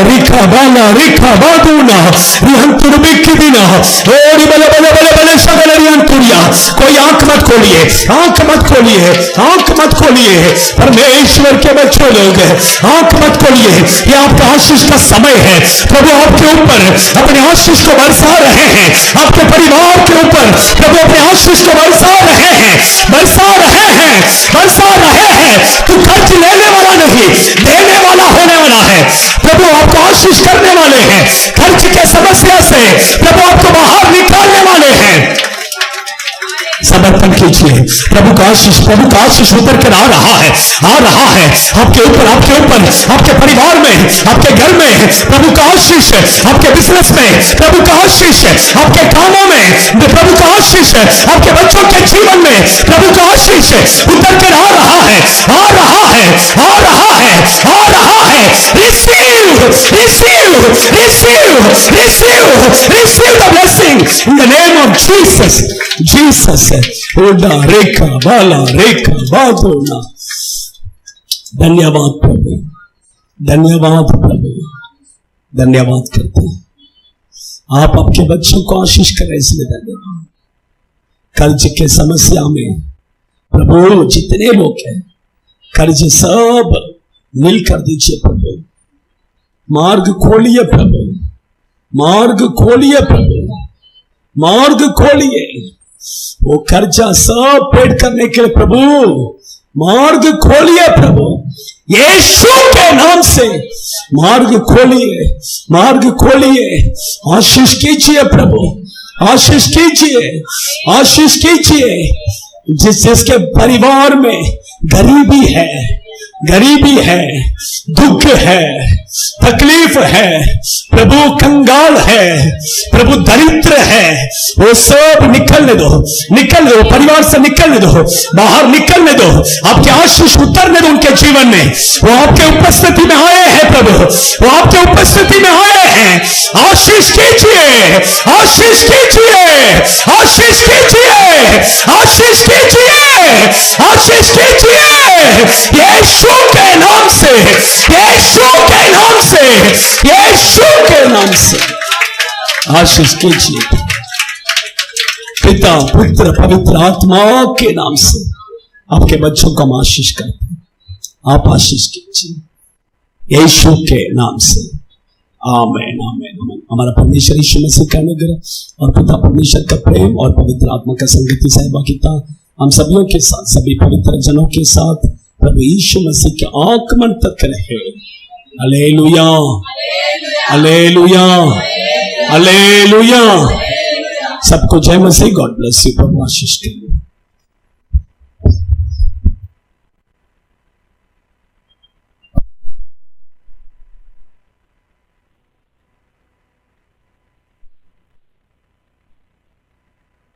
रिखा बाला रिखा बादूना रिहंतुर बिकिदिना ओरी बले बले बले बले शगल रिहंतुरिया। कोई आंख मत खोलिए परमेश्वर के बच्चे लोग, आंख मत खोलिए। ये आपका आशीष का समय है। प्रभु आपके ऊपर अपने आशीष को बरसा रहे हैं। आपके परिवार के ऊपर प्रभु अपने आशीष को बरसा रहे हैं। तू खर्च लेने वाला नहीं, देने वाला होने वाला है। प्रभु आपको आशीष करने वाले हैं। खर्च के समस्या से प्रभु आपको बाहर निकालने वाले हैं। समर्पण कीजिए। प्रभु का आशीष उतर कर आ रहा है आपके ऊपर, आपके परिवार में, आपके घर में प्रभु का आशीष, आपके बिजनेस में प्रभु का आशीष, आपके कामों में प्रभु का आशीष, आपके बच्चों के जीवन में प्रभु का आशीष उतर कर आ रहा है। Receive the blessing in the name of Jesus. रेखा बाला रेखा बादोना। धन्यवाद प्रभु, धन्यवाद करते हैं। आप आपके बच्चों को आशीष करें, इसलिए धन्यवाद। कर्ज के समस्या में प्रभु जितने लोग हैं, कर्ज सब मिल कर दीजिए प्रभु। मार्ग खोलिए प्रभु, मार्ग खोलिए। वो कर्जा सब पेड़ करने के लिए प्रभु मार्ग खोलिए प्रभु। यीशु के नाम से मार्ग खोलिए। आशीष कीजिए प्रभु, आशीष कीजिए। जिसके परिवार में गरीबी है, दुख है, तकलीफ है, प्रभु कंगाल है, प्रभु दरिद्र है, वो सब निकलने दो, परिवार से निकलने दो, बाहर निकलने दो। आपके आशीष उतरने दो उनके जीवन में। वो आपके उपस्थिति में आए हैं प्रभु, आशीष कीजिए। यीशु के नाम से आशीष कीजिए। पिता पुत्र पवित्र आत्मा के नाम से आपके बच्चों को हम आशीष करते हैं। आप आशीष कीजिए यीशु के नाम से। आमीन आमीन आमीन। हमारा परमेश्वर यीशु मसीह का अनुग्रह और पिता परमेश्वर का प्रेम और पवित्र आत्मा का संगति सहभागिता हम सभी के साथ, सभी पवित्र जनों के साथ प्रभु यीशु मसीह के आगमन तक रहे। हालेलुया हालेलुया हालेलुया। सबको जय मसीह। God bless you. प्रभु आशीष करें।